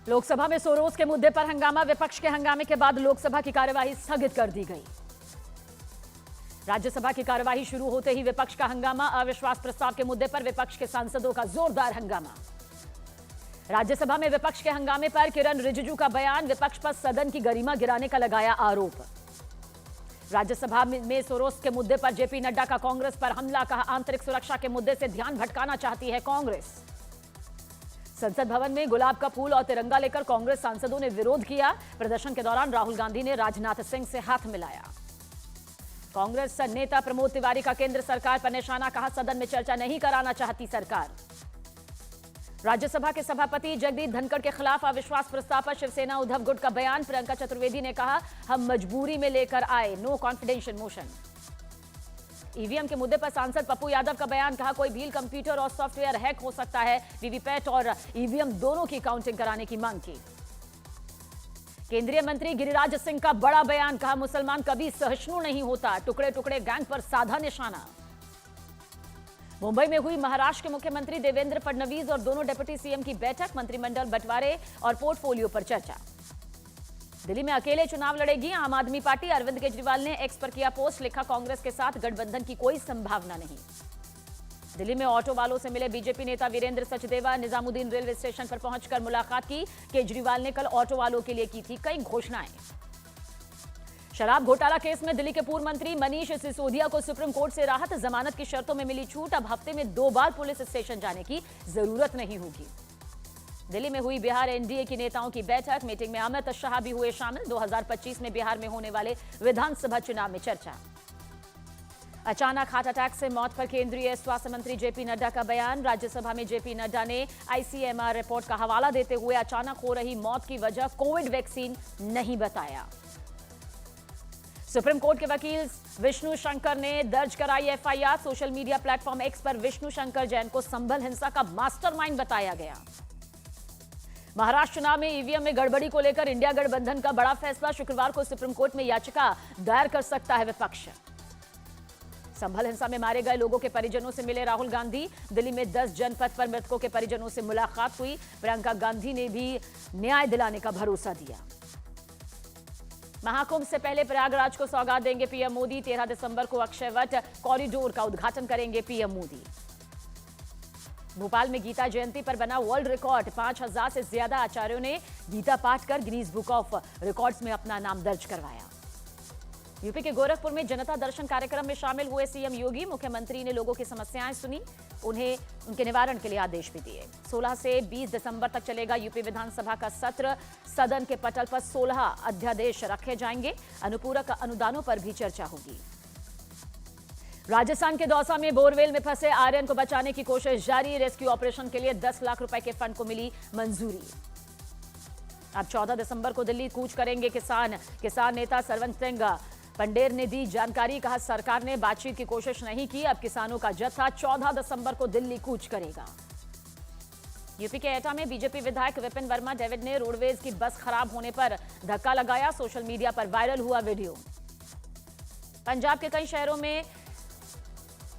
लोकसभा में सोरोस के मुद्दे पर हंगामा। विपक्ष के हंगामे के बाद लोकसभा की कार्यवाही स्थगित कर दी गई। राज्यसभा की कार्यवाही शुरू होते ही विपक्ष का हंगामा। अविश्वास प्रस्ताव के मुद्दे पर विपक्ष के सांसदों का जोरदार हंगामा। राज्यसभा में विपक्ष के हंगामे पर किरण रिजिजू का बयान। विपक्ष पर सदन की गरिमा गिराने का लगाया आरोप। राज्यसभा में सोरोस के मुद्दे पर जेपी नड्डा का कांग्रेस पर हमला। कहा, आंतरिक सुरक्षा के मुद्दे से ध्यान भटकाना चाहती है कांग्रेस। संसद भवन में गुलाब का फूल और तिरंगा लेकर कांग्रेस सांसदों ने विरोध किया। प्रदर्शन के दौरान राहुल गांधी ने राजनाथ सिंह से हाथ मिलाया। कांग्रेस नेता प्रमोद तिवारी का केंद्र सरकार पर निशाना। कहा, सदन में चर्चा नहीं कराना चाहती सरकार। राज्यसभा के सभापति जगदीप धनखड़ के खिलाफ अविश्वास प्रस्ताव पर शिवसेना उद्धव गुट का बयान। प्रियंका चतुर्वेदी ने कहा, हम मजबूरी में लेकर आए, नो कॉन्फिडेंशियल मोशन। ईवीएम के मुद्दे पर सांसद पप्पू यादव का बयान। कहा, कोई भी कंप्यूटर और सॉफ्टवेयर हैक हो सकता है। वीवीपैट और ईवीएम दोनों की काउंटिंग कराने की मांग की। केंद्रीय मंत्री गिरिराज सिंह का बड़ा बयान। कहा, मुसलमान कभी सहिष्णु नहीं होता। टुकड़े टुकड़े गैंग पर साधा निशाना। मुंबई में हुई महाराष्ट्र के मुख्यमंत्री देवेंद्र फडणवीस और दोनों डिप्टी सीएम की बैठक। मंत्रिमंडल बंटवारे और पोर्टफोलियो पर चर्चा। दिल्ली में अकेले चुनाव लड़ेगी आम आदमी पार्टी। अरविंद केजरीवाल ने एक्स पर किया पोस्ट। लिखा, कांग्रेस के साथ गठबंधन की कोई संभावना नहीं। दिल्ली में ऑटो वालों से मिले बीजेपी नेता वीरेंद्र सचदेवा। निजामुद्दीन रेलवे स्टेशन पर पहुंचकर मुलाकात की। केजरीवाल ने कल ऑटो वालों के लिए की थी कई घोषणाएं। शराब घोटाला केस में दिल्ली के पूर्व मंत्री मनीष सिसोदिया को सुप्रीम कोर्ट से राहत। जमानत की शर्तों में मिली छूट। अब हफ्ते में 2 बार पुलिस स्टेशन जाने की जरूरत नहीं होगी। दिल्ली में हुई बिहार एनडीए की नेताओं की बैठक। मीटिंग में अमित शाह भी हुए शामिल। 2025 में बिहार में होने वाले विधानसभा चुनाव में चर्चा। अचानक हार्ट अटैक से मौत पर केंद्रीय स्वास्थ्य मंत्री जेपी नड्डा का बयान। राज्यसभा में जेपी नड्डा ने आईसीएमआर रिपोर्ट का हवाला देते हुए अचानक हो रही मौत की वजह कोविड वैक्सीन नहीं बताया। सुप्रीम कोर्ट के वकील विष्णु शंकर ने दर्ज कराई FIR. Social media platform x पर विष्णु शंकर जैन को संभल हिंसा का मास्टरमाइंड बताया गया। महाराष्ट्र चुनाव में ईवीएम में गड़बड़ी को लेकर इंडिया गठबंधन का बड़ा फैसला। शुक्रवार को सुप्रीम कोर्ट में याचिका दायर कर सकता है विपक्ष। संभल हिंसा में मारे गए लोगों के परिजनों से मिले राहुल गांधी। दिल्ली में 10 जनपद पर मृतकों के परिजनों से मुलाकात हुई। प्रियंका गांधी ने भी न्याय दिलाने का भरोसा दिया। महाकुंभ से पहले प्रयागराज को सौगात देंगे पीएम मोदी। 13 दिसंबर को अक्षयवट कॉरिडोर का उद्घाटन करेंगे पीएम मोदी। भोपाल में गीता जयंती पर बना वर्ल्ड रिकॉर्ड। 5000 से ज्यादा आचार्यों ने गीता पाठ कर गिनीज बुक ऑफ रिकॉर्ड्स में अपना नाम दर्ज करवाया। यूपी के गोरखपुर में जनता दर्शन कार्यक्रम में शामिल हुए सीएम योगी। मुख्यमंत्री ने लोगों की समस्याएं सुनी, उन्हें उनके निवारण के लिए आदेश भी दिए। 16 से 20 दिसंबर तक चलेगा यूपी विधानसभा का सत्र। सदन के पटल पर 16 अध्यादेश रखे जाएंगे। अनुपूरक अनुदानों पर भी चर्चा होगी। राजस्थान के दौसा में बोरवेल में फंसे आर्यन को बचाने की कोशिश जारी। रेस्क्यू ऑपरेशन के लिए 10 लाख रुपए के फंड को मिली मंजूरी। अब 14 दिसंबर को दिल्ली कूच करेंगे किसान नेता सरवंत सिंह पंडेर ने दी जानकारी। कहा, सरकार ने बातचीत की कोशिश नहीं की। अब किसानों का जत्था 14 दिसंबर को दिल्ली कूच करेगा। यूपी के एटा में बीजेपी विधायक विपिन वर्मा डेविड ने रोडवेज की बस खराब होने पर धक्का लगाया। सोशल मीडिया पर वायरल हुआ वीडियो। पंजाब के कई शहरों में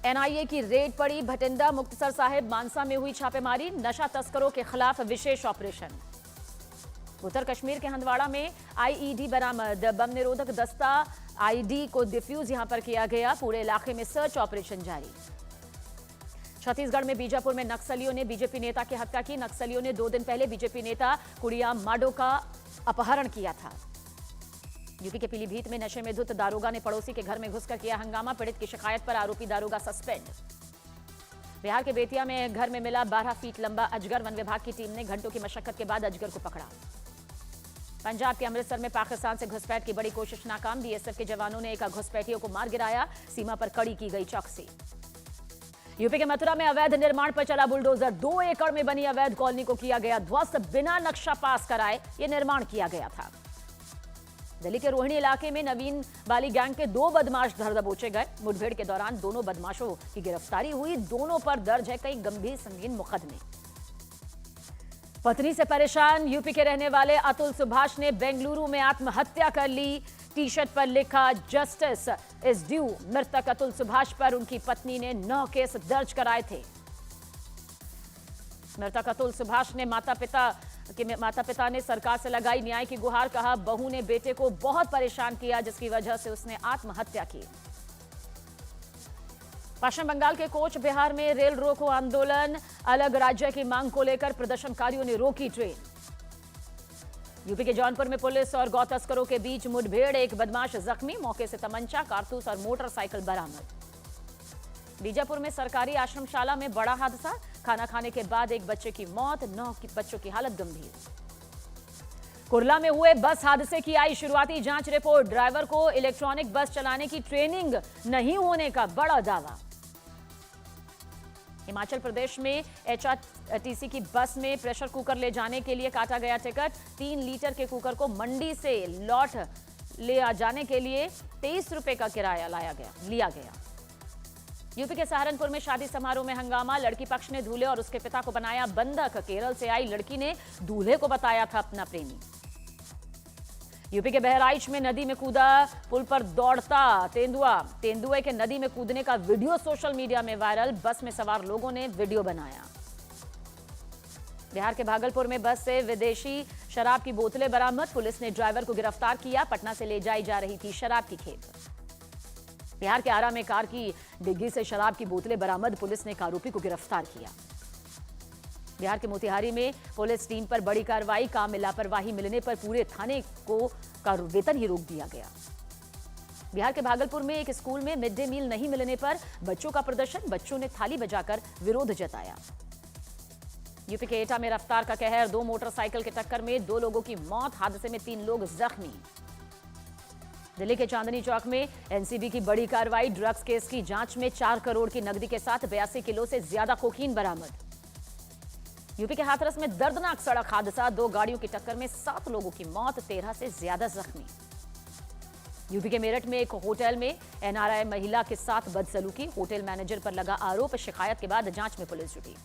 एनआईए की रेड पड़ी। भटिंडा, मुक्तसर साहिब, मानसा में हुई छापेमारी। नशा तस्करों के खिलाफ विशेष ऑपरेशन। उत्तर कश्मीर के हंदवाड़ा में आईईडी बरामद। बम निरोधक दस्ता आईडी को डिफ्यूज यहां पर किया गया। पूरे इलाके में सर्च ऑपरेशन जारी। छत्तीसगढ़ में बीजापुर में नक्सलियों ने बीजेपी नेता की हत्या की। नक्सलियों ने 2 दिन पहले बीजेपी नेता कुड़ियाम माडो का अपहरण किया था। यूपी के पीलीभीत में नशे में धुत दारोगा ने पड़ोसी के घर में घुसकर किया हंगामा। पीड़ित की शिकायत पर आरोपी दारोगा सस्पेंड। बिहार के बेतिया में घर में मिला 12 फीट लंबा अजगर। वन विभाग की टीम ने घंटों की मशक्कत के बाद अजगर को पकड़ा। पंजाब के अमृतसर में पाकिस्तान से घुसपैठ की बड़ी कोशिश नाकाम। बीएसएफ के जवानों ने एक घुसपैठियों को मार गिराया। सीमा पर कड़ी की गई चौकसी। यूपी के मथुरा में अवैध निर्माण पर चला बुलडोजर। 2 एकड़ में बनी अवैध कॉलोनी को किया गया ध्वस्त। बिना नक्शा पास कराए यह निर्माण किया गया था। दिल्ली के रोहिणी इलाके में नवीन वाली गैंग के 2 बदमाश धर दबोचे गए। मुठभेड़ के दौरान दोनों बदमाशों की गिरफ्तारी हुई। दोनों पर दर्ज है कई गंभीर संगीन मुकदमे। पत्नी से परेशान यूपी के रहने वाले अतुल सुभाष ने बेंगलुरु में आत्महत्या कर ली। टी शर्ट पर लिखा, जस्टिस इज ड्यू। मृतक अतुल सुभाष पर उनकी पत्नी ने 9 केस दर्ज कराए थे। मृतक अतुल सुभाष ने माता पिता के माता पिता ने सरकार से लगाई न्याय की गुहार। कहा बहू ने बेटे को बहुत परेशान किया जिसकी वजह से उसने आत्महत्या की। पश्चिम बंगाल के कोच बिहार में रेल रोको आंदोलन। अलग राज्य की मांग को लेकर प्रदर्शनकारियों ने रोकी ट्रेन। यूपी के जौनपुर में पुलिस और गौ तस्करों के बीच मुठभेड़। एक बदमाश जख्मी। मौके से तमंचा, कारतूस और मोटरसाइकिल बरामद। बीजापुर में सरकारी आश्रमशाला में बड़ा हादसा। खाना खाने के बाद एक बच्चे की मौत, 9 बच्चों की हालत गंभीर। कुर्ला में हुए बस हादसे की आई शुरुआती जांच रिपोर्ट। ड्राइवर को इलेक्ट्रॉनिक बस चलाने की ट्रेनिंग नहीं होने का बड़ा दावा। हिमाचल प्रदेश में एचआरटीसी की बस में प्रेशर कुकर ले जाने के लिए काटा गया टिकट। 3 लीटर के कुकर को मंडी से लौट ले जाने के लिए 23 रुपए का किराया लिया गया। यूपी के सहारनपुर में शादी समारोह में हंगामा। लड़की पक्ष ने दूल्हे और उसके पिता को बनाया बंधक। केरल से आई लड़की ने दूल्हे को बताया था अपना प्रेमी। यूपी के बहराइच में नदी में कूदा पुल पर दौड़ता तेंदुए के नदी में कूदने का वीडियो सोशल मीडिया में वायरल। बस में सवार लोगों ने वीडियो बनाया। बिहार के भागलपुर में बस से विदेशी शराब की बोतलें बरामद। पुलिस ने ड्राइवर को गिरफ्तार किया। पटना से ले जाई जा रही थी शराब की खेप। बिहार के आरा में कार की डिग्गी से शराब की बोतलें बरामद। पुलिस ने एक आरोपी को गिरफ्तार किया। बिहार के मोतिहारी में पुलिस टीम पर बड़ी कार्रवाई। काम में लापरवाही मिलने पर पूरे थाने का वेतन ही रोक दिया गया। बिहार के भागलपुर में एक स्कूल में मिड डे मील नहीं मिलने पर बच्चों का प्रदर्शन। बच्चों ने थाली बजाकर विरोध जताया। यूपी के एटा में रफ्तार का कहर। 2 मोटरसाइकिल की टक्कर में 2 लोगों की मौत। हादसे में 3 लोग जख्मी। दिल्ली के चांदनी चौक में एनसीबी की बड़ी कार्रवाई। ड्रग्स केस की जांच में 4 करोड़ की नकदी के साथ 82 किलो से ज्यादा कोकीन बरामद। यूपी के हाथरस में दर्दनाक सड़क हादसा। 2 गाड़ियों की टक्कर में 7 लोगों की मौत, 13 से ज्यादा जख्मी। यूपी के मेरठ में एक होटल में एनआरआई महिला के साथ बदसलूकी। होटल मैनेजर पर लगा आरोप। शिकायत के बाद जांच में पुलिस जुटी।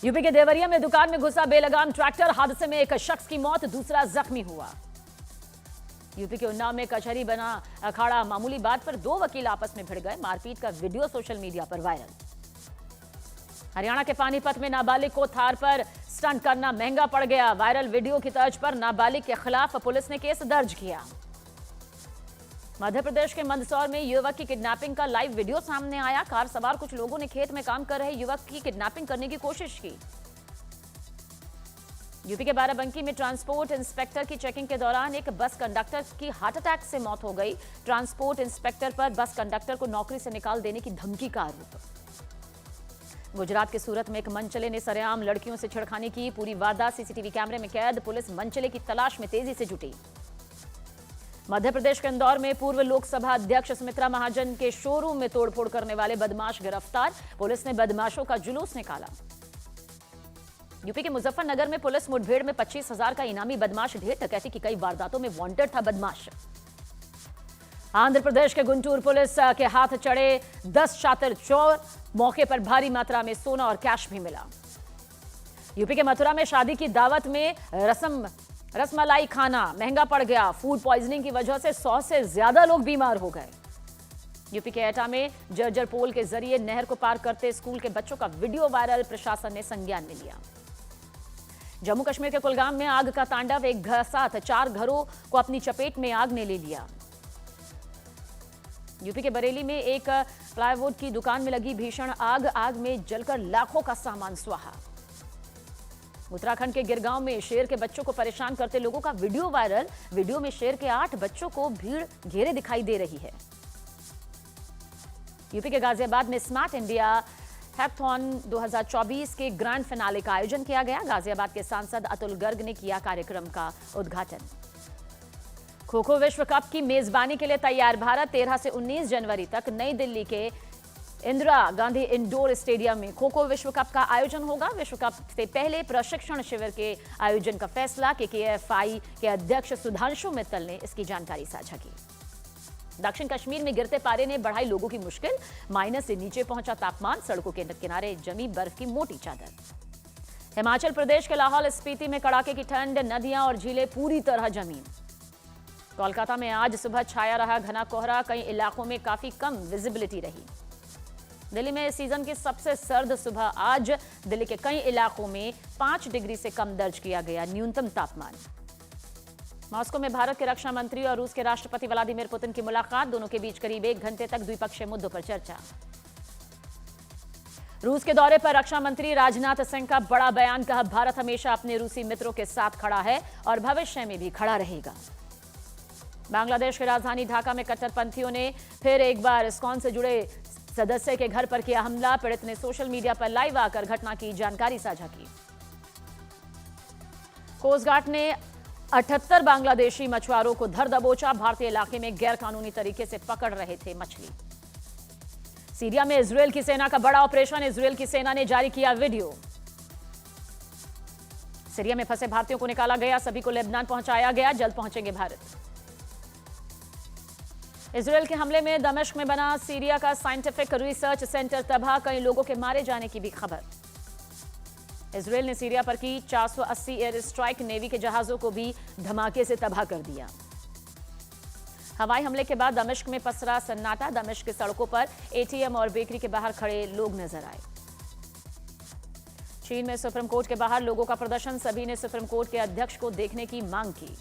यूपी के देवरिया में दुकान में घुसा बेलगाम ट्रैक्टर। हादसे में एक शख्स की मौत, दूसरा जख्मी हुआ। यूपी के उन्नाव में कचहरी बना अखाड़ा। मामूली बात पर 2 वकील आपस में भिड़ गए। मारपीट का वीडियो सोशल मीडिया पर वायरल। हरियाणा के पानीपत में नाबालिग को थार पर स्टंट करना महंगा पड़ गया। वायरल वीडियो की तर्ज पर नाबालिग के खिलाफ पुलिस ने केस दर्ज किया। मध्य प्रदेश के मंदसौर में युवक की किडनैपिंग का लाइव वीडियो सामने आया। कार सवार कुछ लोगों ने खेत में काम कर रहे युवक की किडनैपिंग करने की कोशिश की। यूपी के बाराबंकी में ट्रांसपोर्ट इंस्पेक्टर की चेकिंग के दौरान एक बस कंडक्टर की हार्ट अटैक से मौत हो गई। ट्रांसपोर्ट इंस्पेक्टर पर बस कंडक्टर को नौकरी से निकाल देने की धमकी का आरोप। गुजरात के सूरत में एक मनचले ने सरेआम लड़कियों से छेड़खानी की। पूरी वारदात सीसीटीवी कैमरे में कैद। पुलिस मनचले की तलाश में तेजी से जुटी। मध्य प्रदेश के इंदौर में पूर्व लोकसभा अध्यक्ष सुमित्रा महाजन के शोरूम में तोड़फोड़ करने वाले बदमाश गिरफ्तार। पुलिस ने बदमाशों का जुलूस निकाला। यूपी के मुजफ्फरनगर में पुलिस मुठभेड़ में 25,000 का इनामी बदमाश ढेर। डकैती की कई वारदातों में वांटेड था बदमाश। आंध्र प्रदेश के गुंटूर पुलिस के हाथ चढ़े 10 शातिर चोर। मौके पर भारी मात्रा में सोना और कैश भी मिला। यूपी के मथुरा में शादी की दावत में रसमलाई खाना महंगा पड़ गया। फूड पॉइजनिंग की वजह से 100 से ज्यादा लोग बीमार हो गए। यूपी के एटा में जर्जर पोल के जरिए नहर को पार करते स्कूल के बच्चों का वीडियो वायरल। प्रशासन ने संज्ञान में लिया। जम्मू कश्मीर के कुलगाम में आग का तांडव। एक घर साथ 4 घरों को अपनी चपेट में आग ने ले लिया। यूपी के बरेली में एक प्लाईवुड की दुकान में लगी भीषण आग में जलकर लाखों का सामान स्वाहा। उत्तराखंड के गिरगांव में शेर के बच्चों को परेशान करते लोगों का वीडियो वायरल। वीडियो में शेर के 8 बच्चों को भीड़ घेरे दिखाई दे रही है। यूपी के गाजियाबाद में स्मार्ट इंडिया हैकाथॉन 2024 के ग्रैंड फिनाले का आयोजन किया गया। गाजियाबाद के सांसद अतुल गर्ग ने किया कार्यक्रम का उद्घाटन। खो खो विश्व कप की मेजबानी के लिए तैयार भारत। 13 से 19 जनवरी तक नई दिल्ली के इंदिरा गांधी इंडोर स्टेडियम में खो खो विश्व कप का आयोजन होगा। विश्व कप से पहले प्रशिक्षण शिविर के आयोजन का फैसला केकेएफआई के अध्यक्ष सुधांशु मित्तल ने इसकी जानकारी साझा की। दक्षिण कश्मीर में गिरते पारे ने बढ़ाई लोगों की मुश्किल। माइनस से नीचे पहुंचा तापमान। सड़कों के किनारे जमी बर्फ की मोटी चादर। हिमाचल प्रदेश के लाहौल स्पीति में कड़ाके की ठंड। नदियां और झीलें पूरी तरह जमी। कोलकाता में आज सुबह छाया रहा घना कोहरा। कई इलाकों में काफी कम विजिबिलिटी रही। दिल्ली में इस सीजन की सबसे सर्द सुबह आज दिल्ली के कई इलाकों में 5 डिग्री से कम दर्ज किया गया न्यूनतम तापमान। मॉस्को में भारत के रक्षा मंत्री और रूस के राष्ट्रपति व्लादिमीर पुतिन की मुलाकात, दोनों के बीच करीब 1 घंटे तक द्विपक्षीय मुद्दों पर चर्चा। रूस के दौरे पर रक्षा मंत्री राजनाथ सिंह का बड़ा बयान, कहा भारत हमेशा अपने रूसी मित्रों के साथ खड़ा है और भविष्य में भी खड़ा रहेगा। बांग्लादेश की राजधानी ढाका में कट्टरपंथियों ने फिर एक बार इस्कॉन से जुड़े सदस्य के घर पर किया हमला। पीड़ित ने सोशल मीडिया पर लाइव आकर घटना की जानकारी साझा की। कोस्ट गार्ड ने 78 बांग्लादेशी मछुआरों को धर दबोचा, भारतीय इलाके में गैरकानूनी तरीके से पकड़ रहे थे मछली। सीरिया में इजरायल की सेना का बड़ा ऑपरेशन, इजरायल की सेना ने जारी किया वीडियो। सीरिया में फंसे भारतीयों को निकाला गया, सभी को लेबनान पहुंचाया गया, जल्द पहुंचेंगे भारत। इजरायल के हमले में दमिश्क में बना सीरिया का साइंटिफिक रिसर्च सेंटर तबाह, कई लोगों के मारे जाने की भी खबर। इजरायल ने सीरिया पर की 480 एयर स्ट्राइक, नेवी के जहाजों को भी धमाके से तबाह कर दिया। हवाई हमले के बाद दमिश्क में पसरा सन्नाटा, दमिश्क की सड़कों पर एटीएम और बेकरी के बाहर खड़े लोग नजर आए। चीन में सुप्रीम कोर्ट के बाहर लोगों का प्रदर्शन, सभी ने सुप्रीम कोर्ट के अध्यक्ष को देखने की मांग की।